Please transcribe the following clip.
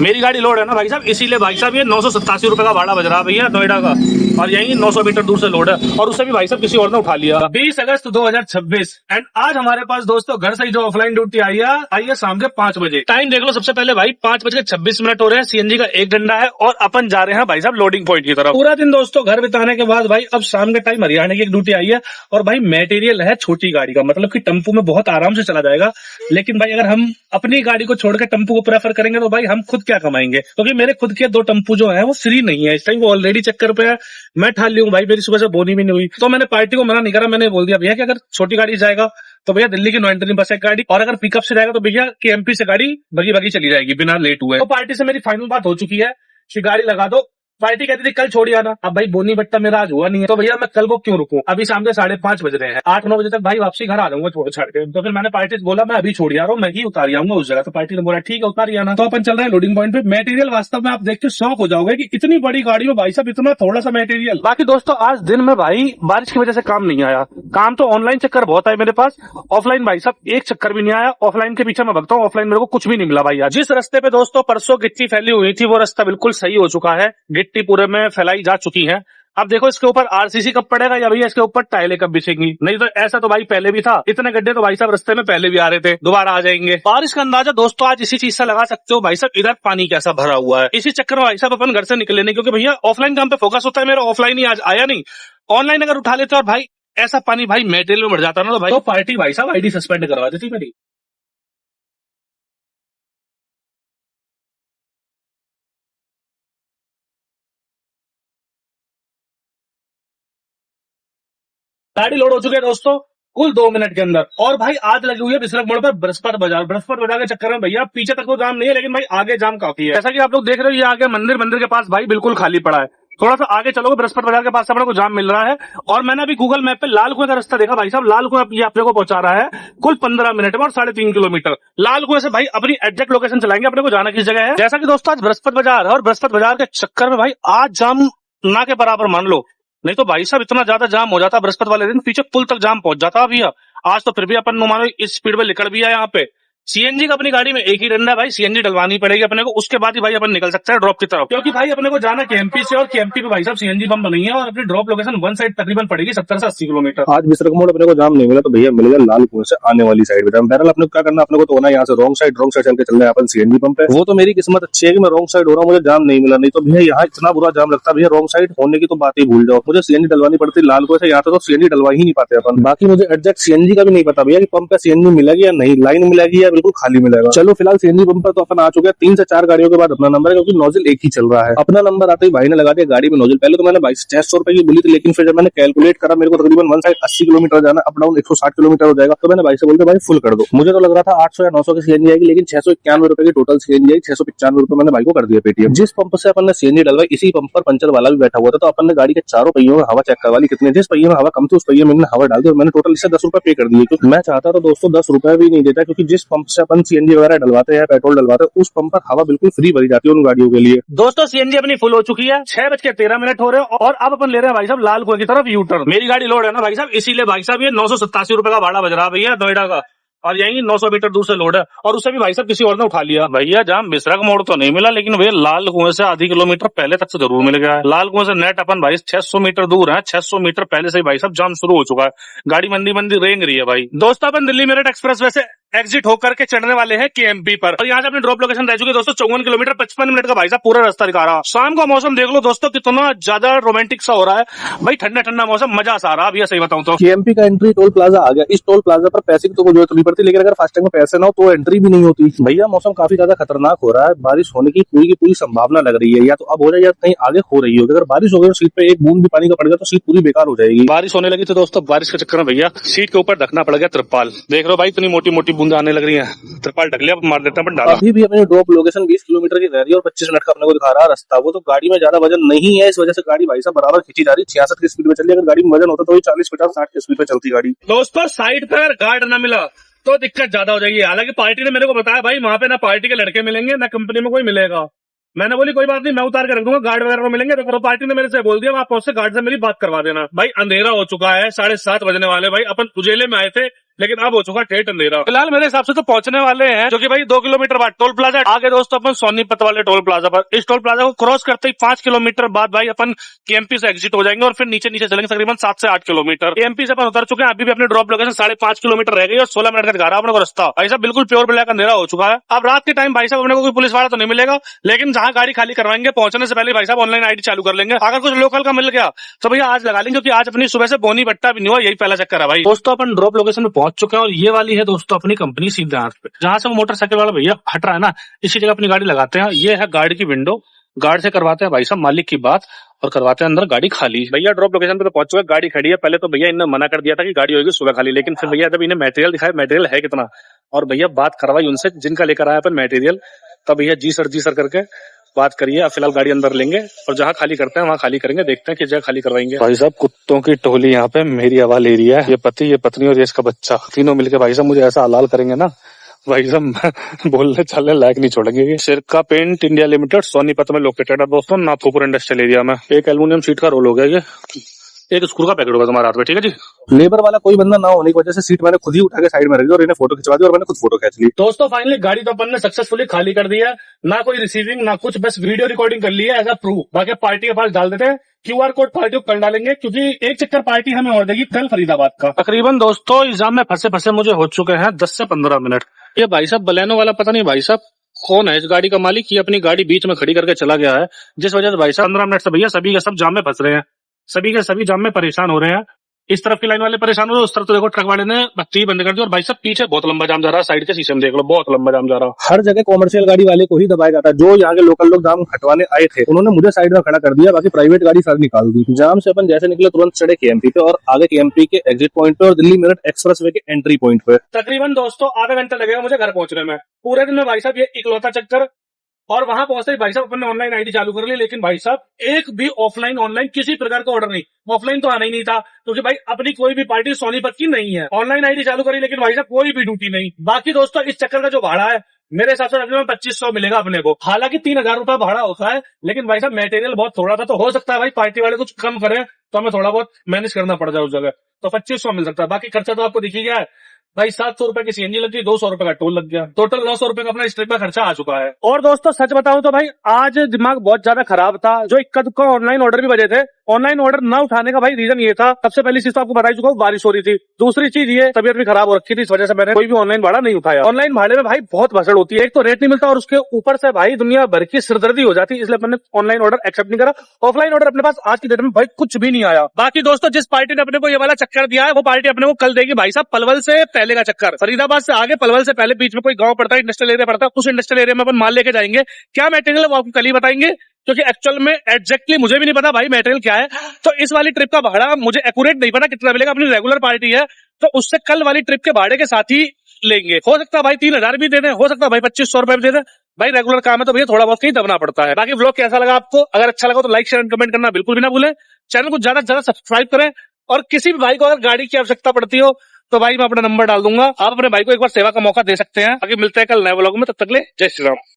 मेरी गाड़ी लोड है ना भाई साहब, इसीलिए भाई साहब ये 987 रुपए का भाड़ा बज रहा है भैया नोएडा का, और यही 900 मीटर दूर से लोड है, और उससे भी भाई साहब किसी और ने उठा लिया। 20 अगस्त 2026 एंड आज हमारे पास दोस्तों घर से ही जो ऑफलाइन ड्यूटी आई है शाम के 5 बजे। टाइम देख लो सबसे पहले भाई, 5:26 हो रहे हैं। सीएनजी का एक डंडा है और अपन जा रहे हैं भाई साहब लोडिंग पॉइंट की तरफ। पूरा दिन दोस्तों घर बिताने के बाद भाई अब शाम के टाइम हरियाणा की एक ड्यूटी आई है, और भाई मटेरियल है छोटी गाड़ी का, मतलब कि टेम्पू में बहुत आराम से चला जाएगा। लेकिन भाई अगर हम अपनी गाड़ी को छोड़कर टेम्पू को प्रेफर करेंगे तो भाई हम खुद क्या कमाएंगे, क्योंकि मेरे खुद के 2 टेम्पू जो है वो फ्री नहीं है इस टाइम, वो ऑलरेडी चक्कर पे है। मैं ठाल ली हूँ भाई, मेरी सुबह से बोनी भी नहीं हुई, तो मैंने पार्टी को मना नहीं करा। मैंने बोल दिया भैया कि अगर छोटी गाड़ी जाएगा तो भैया दिल्ली की 9 बस एक गाड़ी, और अगर पिकअप से जाएगा तो भैया कि एमपी से गाड़ी बगी बगी चली जाएगी बिना लेट हुए। तो पार्टी से मेरी फाइनल बात हो चुकी है कि गाड़ी लगा दो। पार्टी कहती थी कल छोड़ी आना, अब भाई बोनी बट्टा मेरा आज हुआ नहीं है, तो भैया मैं कल को क्यों रुकूं। अभी शाम के 5:30 बज रहे हैं, 8-9 बजे तक भाई वापसी घर आ जाऊंगा छोड़ छाड़ के। तो फिर मैंने पार्टी से बोला मैं अभी छोड़ आ रहा हूँ, मैं ही उतार आऊंगा उस जगह। तो पार्टी ने बोला ठीक है उतार आना। तो अपन चल रहे हैं लोडिंग पॉइंट पे। मटेरियल वास्तव में आप देख के शॉक हो जाओगे कि इतनी बड़ी गाड़ी में भाई साहब इतना थोड़ा सा मटेरियल। बाकी दोस्तों आज दिन में भाई बारिश की वजह से काम नहीं आया, काम तो ऑनलाइन चक्कर बहुत आए मेरे पास, ऑफलाइन भाई साहब एक चक्कर भी नहीं आया। ऑफलाइन के पीछे मैं भगता हूँ, ऑफलाइन मेरे को कुछ भी नहीं मिला भाई। जिस रास्ते पे दोस्तों परसों गिट्टी फैली हुई थी वो रास्ता बिल्कुल सही हो चुका है, गिट्टी पूरे में फैलाई जा चुकी है। अब देखो इसके ऊपर आरसीसी कब पड़ेगा या भैया इसके ऊपर टाइलें कब बिछेंगी। नहीं तो ऐसा तो भाई पहले भी था, इतने गड्ढे तो भाई साहब रास्ते में पहले भी आ रहे थे, दोबारा आ जाएंगे। बारिश का अंदाजा दोस्तों आज इसी चीज से लगा सकते हो भाई साहब, इधर पानी कैसा भरा हुआ है। इसी चक्कर में भाई साहब अपन घर से निकले नहीं, क्योंकि भैया ऑफलाइन काम पे फोकस होता है मेरा, ऑफलाइन ही आज आया नहीं। ऑनलाइन अगर उठा लेते और भाई ऐसा पानी भाई मेटेरियल में बढ़ जाता ना, तो भाई तो पार्टी भाई साहब आईडी सस्पेंड करवा देती मेरी। गाड़ी लोड हो चुकी है दोस्तों कुल 2 मिनट के अंदर, और भाई आज लगी हुई है बिसरक मोड़ पर बृहस्पति बाजार। बृहस्पति बाजार के चक्कर में भैया पीछे तक तो जाम नहीं है, लेकिन भाई आगे जाम काफी है। जैसा कि आप लोग देख रहे हो ये आगे मंदिर के पास भाई बिल्कुल खाली पड़ा है। थोड़ा सा आगे चलोगे बृहस्पति बाजार के पास से अपने को जाम मिल रहा है। और मैंने अभी गूगल मैप पे लाल कुएं का रास्ता देखा भाई साहब, लाल कुएं ये अपने को पहुंचा रहा है कुल 15 मिनट में और 3.5 किलोमीटर। लाल कुएं से भाई अपनी एग्जैक्ट लोकेशन चलाएंगे, अपने को जाना किस जगह है। जैसा कि दोस्तों आज बृहस्पति बाजार है, और बृहस्पति बाजार के चक्कर में भाई आज जाम ना के बराबर मान लो, नहीं तो भाई साहब इतना ज्यादा जाम हो जाता बृहस्पति वाले दिन, पीछे पुल तक जाम पहुंच जाता भैया। आज तो फिर भी अपन मानो इस स्पीड में निकल भी है यहाँ पे। सीएनजी का अपनी गाड़ी में एक ही डंडा है भाई, सीएनजी डलवानी पड़ेगी अपने को, उसके बाद ही भाई अपन निकल सकते हैं ड्रॉप की तरफ, क्योंकि भाई अपने को जाना केएमपी से, और केएमपी पे भाई साहब सीएनजी पंप नहीं है, और अपनी ड्रॉप लोकेशन वन साइड तकरीबन पड़ेगी 70 से 80 किलोमीटर। आज बिसरक मोड़ अपने को जाम नहीं मिला तो भैया मिल गया लाल कुएं से आने वाली साइड में। बहरहाल अपने को क्या करना, अपने को तो होना यहाँ से रॉन्ग साइड चल के चल रहे हैं अपन सीएनजी पंप पे। वो तो मेरी किस्मत अच्छी है कि मैं रॉन्ग साइड हो रहा हूँ, मुझे जाम नहीं मिला, नहीं तो भैया यहाँ इतना बुरा जाम लगता है। भैया रॉन्ग साइड होने की तो बात ही भूल जाओ, मुझे सीएनजी डलवानी पड़ती लाल कुएं से, यहाँ तो सीएनजी डलवा ही नहीं पाते अपन। बाकी मुझे एग्जैक्ट सीएनजी का भी नहीं पता भैया कि पंप पे सीएनजी मिलेगी या नहीं, लाइन मिलेगी या बिल्कुल खाली मिलेगा। चलो फिलहाल सीएनजी पंप पर तो अपन आ चुके हैं, 3 से 4 गाड़ियों के बाद अपना नंबर है, क्योंकि नोजल एक ही चल रहा है। अपना नंबर आते ही भाई ने लगा दिया गाड़ी में नोजल। पहले तो मैंने 600 रुपए की बोली थी, लेकिन फिर जब मैंने कैलकुलेट करा मेरे को तकरीबन वन साइड 80 किलोमीटर जाना, अप डाउन 160 किलोमीटर हो जाएगा, तो मैंने भाई से बोल दिया भाई फुल कर दो। मुझे तो लग रहा था 800 या 900 की सीएनजी आएगी, लेकिन 691 रुपए की टोटल सीएनजी आई। 695 रुपए मैंने भाई को कर दिया पेटीएम। जिस पंप से अपन ने सीएनजी डलवाई इसी पंप पर पंचर वाला भी बैठा हुआ था, तो अपन ने गाड़ी के चारों पहियों में हवा चेक करवा ली कितने, जिस पहिए में हवा कम थी उस पहिए में मैंने हवा डाल दी, और मैंने टोटल इससे 10 रुपए पे कर दिए। क्योंकि मैं चाहता तो दोस्तों 10 रुपए भी नहीं देता, क्योंकि जिस पंप से अपन सीएनजी वगैरह डलवाते हैं पेट्रोल डलवाते हैं उस पंप पर हवा बिल्कुल फ्री भरी जाती है उन गाड़ियों के लिए। दोस्तों सीएनजी अपनी फुल हो चुकी है, 6:13 हो रहे हैं, और अब अपन ले रहे हैं भाई साहब लाल कुएं की तरफ यू टर्न। मेरी गाड़ी लोड है ना भाई साहब, इसीलिए भाई साहब ये 987 रुपए का भाड़ा बज रहा है भैया नोएडा का, और यही 900 मीटर दूर से लोड है, और उससे भी भाई साहब किसी और ने उठा लिया। भैया जाम बिसरक मोड़ तो नहीं मिला, लेकिन भैया लाल कुएं से आधी किलोमीटर पहले तक से जरूर मिल गया है। लाल कुएं से नेट अपन भाई 600 मीटर दूर है, 600 मीटर पहले से ही भाई साहब जाम शुरू हो चुका है, गाड़ी मंदी रेंग रही है भाई। दोस्तों अपन दिल्ली मेरठ एक्सप्रेस वे से एग्जिट होकर के चढ़ने वाले हैं केएमपी पर, और यहाँ से अपनी ड्रॉप लोकेशन रह चुकी है दोस्तों 54 किलोमीटर 55 मिनट का भाई साहब पूरा रास्ता दिखा रहा। शाम का मौसम देख लो दोस्तों कितना ज्यादा रोमांटिक सा हो रहा है भाई, ठंडा ठंडा मौसम, मजा सा आ रहा है भैया सही बताऊं तो। केएमपी का एंट्री टोल प्लाजा आ गया, इस टोल प्लाजा पर पैसे की तो कोई जरूरत नहीं पड़ती, लेकिन अगर फास्टैग में पैसे ना हो तो एंट्री भी नहीं होती। भैया मौसम काफी ज्यादा खतरनाक हो रहा है, बारिश होने की पूरी संभावना लग रही है, या तो अब हो जाए या कहीं आगे हो रही होगी। अगर बारिश हो गई तो सीट पे एक बूंद भी पानी का पड़ गया तो सीट पूरी बेकार हो जाएगी। बारिश होने लगी तो दोस्तों बारिश के चक्कर में भैया सीट के ऊपर ढकना पड़ गया त्रिपाल, देख रहे हो भाई इतनी मोटी मोटी बूंद आने लग रही है, त्रिपाल ढक लिया मार देते हैं डाला। अभी भी अपनी ड्रॉप लोकेशन 20 किलोमीटर की रह रही है और 25 मिनट का अपने को दिखा रहा है रास्ता। वो तो गाड़ी में ज्यादा वजन नहीं है, इस वजह से गाड़ी भाई साहब बराबर खींची जा रही है, 66 की स्पीड में चल रही है। अगर गाड़ी में वजन होता तो 40 50 60 की स्पीड पे चलती गाड़ी। दोस्तों साइड पर गार्ड ना मिला तो दिक्कत ज्यादा हो जाएगी। हालांकि पार्टी ने मेरे को बताया भाई वहां पे ना पार्टी के लड़के मिलेंगे ना कंपनी में कोई मिलेगा, मैंने बोली कोई बात नहीं, मैं उतार के रख दूंगा, गार्ड वगैरह को मिलेंगे तो पार्टी ने मेरे से बोल दिया, वहां पहुंच से गार्ड से मेरी बात करवा देना। भाई अंधेरा हो चुका है, 7:30 बजने वाले। भाई अपन उजेले में आए थे लेकिन अब हो चुका ठेठ अंधेरा। फिलहाल मेरे हिसाब से तो पहुंचने वाले हैं, जो कि भाई 2 किलोमीटर बाद टोल प्लाजा आगे दोस्तों अपन सोनीपत वाले टोल प्लाजा पर। इस टोल प्लाजा को क्रॉस करते ही 5 किलोमीटर बाद भाई अपन केएमपी से एग्जिट हो जाएंगे और फिर नीचे नीचे चलेंगे तकरीबन 7 से 8 किलोमीटर। केएमपी से अपन उतर चुके हैं, अभी भी अपने ड्रॉप लोकेशन 5.5 किलोमीटर रह गई और 16 मिनट का दिखा रहा है अपने को रास्ता। भाई साहब बिल्कुल प्योर ब्लैक अंधेरा हो चुका है। अब रात के टाइम भाई साहब अपने को कोई पुलिस वाला तो नहीं मिलेगा, लेकिन जहां गाड़ी खाली करवाएंगे पहुंचने से पहले भाई साहब ऑनलाइन आईडी चालू कर लेंगे। अगर कुछ लोकल का मिल गया तो भैया आज लगा लेंगे, क्योंकि आज अपनी सुबह से बोनी बट्टा भी नहीं हुआ, यही पहला चक्कर है भाई। दोस्तों अपन ड्रॉप लोकेशन में पहुंच चुके हैं और ये वाली है दोस्तों अपनी कंपनी सिद्धार्थ पे। जहां से वो मोटरसाइकिल वाला भैया हट रहा है ना, इसी जगह अपनी गाड़ी लगाते हैं। ये है गाड़ी की विंडो, गार्ड से करवाते हैं भाई साहब मालिक की बात और करवाते हैं अंदर गाड़ी खाली। भैया ड्रॉप लोकेशन पे तो पहुंच चुके, गाड़ी खड़ी है। पहले तो भैया इन्होंने मना कर दिया था कि गाड़ी होगी सुबह खाली, लेकिन फिर भैया जब इन्हें मटेरियल दिखाया, मटेरियल है कितना, और भैया बात करवाई उनसे जिनका लेकर आया अपन मटेरियल, तब भैया जी सर करके बात करिए। अब फिलहाल गाड़ी अंदर लेंगे और जहां खाली करते हैं वहां खाली करेंगे, देखते हैं किस जगह खाली करवाएंगे। भाई साहब कुत्तों की टोली यहाँ पे मेरी आवाज ले रही है। ये पति, ये पत्नी और ये इसका बच्चा, तीनों मिलके भाई साहब मुझे ऐसा हलाल करेंगे ना भाई साहब बोलने चलने लायक नहीं छोड़ेंगे। सिरका पेंट इंडिया लिमिटेड सोनीपत में लोकेटेड है दोस्तों, नाथोपुर इंडस्ट्रियल एरिया में। एक एल्यूमिनियम शीट का रोल हो गया, ये एक स्क्रू का पैकेट होगा तुम्हारे हाथ में, ठीक है जी। लेबर वाला कोई बंदा ना होने की वजह से सीट मैंने खुद ही उठा के साइड में रख दी और इन्हें फोटो खिंचवा दी और मैंने खुद फोटो खींच ली। दोस्तों फाइनली गाड़ी तो अपन ने सक्सेसफुली खाली कर दी है, ना कोई रिसीविंग ना कुछ, बस वीडियो रिकॉर्डिंग कर ली है एज अ प्रूफ। बाकी पार्टी के पास डाल देते हैं, QR कोड पार्टी को कल डालेंगे, क्योंकि एक चक्कर पार्टी हमें और देगी कल फरीदाबाद का। तकरीबन दोस्तों एग्जाम में फंसे मुझे हो चुके हैं 10 से 15 मिनट। ये भाई साहब बलेनो वाला पता नहीं भाई साहब कौन है इस गाड़ी का मालिक, ये अपनी गाड़ी बीच में खड़ी करके चला गया है, जिस वजह से भाई साहब 15 मिनट से भैया सभी के सब जाम में फंस रहे हैं, सभी के सभी जाम में परेशान हो रहे हैं। इस तरफ की लाइन वाले परेशान हो रहे हैं, उस तरफ तो देखो ट्रक वाले ने बत्ती बंद कर दी और भाई साहब पीछे बहुत लंबा जाम जा रहा है, साइड के शीशे में देख लो बहुत लंबा जाम जा रहा है। हर जगह कॉमर्शियल गाड़ी वाले को ही दबाया जाता है। जो यहाँ के लोकल लोग जाम हटवाने आए थे उन्होंने मुझे साइड में खड़ा कर दिया, बाकी प्राइवेट गाड़ी सर निकाल दी। जाम से अपन जैसे निकले तुरंत चढ़े केएमपी पे और आगे केएमपी के एग्जिट पॉइंट पे और दिल्ली मेरठ एक्सप्रेस वे के एंट्री पॉइंट पे। तकरीबन दोस्तों आधा घंटा लगेगा मुझे घर पहुंचने में। पूरे दिन में भाई साहब ये इकलौता चक्कर, और वहां पहुंचते ही भाई साहब अपन ने ऑनलाइन आईडी चालू कर ली, लेकिन भाई साहब एक भी ऑफलाइन ऑनलाइन किसी प्रकार का ऑर्डर नहीं, ऑफलाइन तो आना ही नहीं था, क्योंकि भाई अपनी कोई भी पार्टी सोनीपत की नहीं है। ऑनलाइन आईडी चालू करी लेकिन भाई साहब कोई भी ड्यूटी नहीं। बाकी दोस्तों इस चक्कर का जो भाड़ा है मेरे हिसाब से 2500 मिलेगा अपने को, हालांकि 3000 रुपया भाड़ा होता है, लेकिन भाई साहब मटेरियल बहुत थोड़ा था, तो हो सकता है भाई पार्टी वाले कुछ कम करें तो हमें थोड़ा बहुत मैनेज करना पड़ जाए उस जगह, तो 2500 मिल सकता है। बाकी खर्चा तो आपको दिख ही गया है भाई, 700 रुपए की सीएनजी लग गई, 200 रुपए का टोल लग गया, टोटल 900 रुपए का अपना इस ट्रिप का खर्चा आ चुका है। और दोस्तों सच बताऊं तो भाई आज दिमाग बहुत ज्यादा खराब था, जो इक्का दुक्का ऑनलाइन ऑर्डर भी बजे थे। ऑनलाइन ऑर्डर ना उठाने का भाई रीजन ये था, सबसे पहली चीज तो आपको बता चुका हूँ, बारिश हो रही थी। दूसरी चीज ये तबियत भी खराब हो रखी थी, इस वजह से मैंने कोई भी ऑनलाइन भाड़ा नहीं उठाया। ऑनलाइन भाड़े में भाई बहुत भसड़ होती है, एक तो रेट नहीं मिलता और उसके ऊपर से भाई दुनिया भर की सिरदर्दी हो जाती है, इसलिए मैंने ऑनलाइन ऑर्डर एक्सेप्ट नहीं करा। ऑफलाइन ऑर्डर अपने पास आज की डेट में भाई कुछ भी नहीं आया। बाकी दोस्तों जिस पार्टी ने अपने को ये वाला चक्कर दिया है वो पार्टी अपने को कल देगी भाई साहब पलवल से पहले का चक्कर। फरीदाबाद से आगे पलवल से पहले बीच में कोई गांव पड़ता है, इंडस्ट्रियल एरिया पड़ता है, उस इंडस्ट्रियल एरिया में अपन माल लेके जाएंगे। क्या मटेरियल है वो आपको कल ही बताएंगे, क्योंकि एक्चुअल में एग्जैक्टली मुझे भी नहीं पता भाई मटेरियल क्या है। तो इस वाली ट्रिप का भाड़ा मुझे एक्यूरेट नहीं पता कितना मिलेगा, अपनी रेगुलर पार्टी है तो उससे कल वाली ट्रिप के भाड़े के साथ ही लेंगे। हो सकता है भाई 3000 भी दे दें, हो सकता है भाई 2500 रुपए भी दे दें, भाई रेगुलर काम है तो भैया थोड़ा बहुत कहीं दबना पड़ता है। बाकी व्लॉग कैसा लगा आपको, अगर अच्छा लगा तो लाइक शेयर एंड कमेंट करना बिल्कुल भी ना भूलें। चैनल को ज्यादा से ज्यादा सब्सक्राइब करें, और किसी भी भाई को अगर गाड़ी की आवश्यकता पड़ती हो तो भाई मैं अपना नंबर डाल दूंगा, आप अपने भाई को एक बार सेवा का मौका दे सकते हैं। बाकी मिलते हैं कल नए व्लॉग में, तब तक ले जय श्री राम।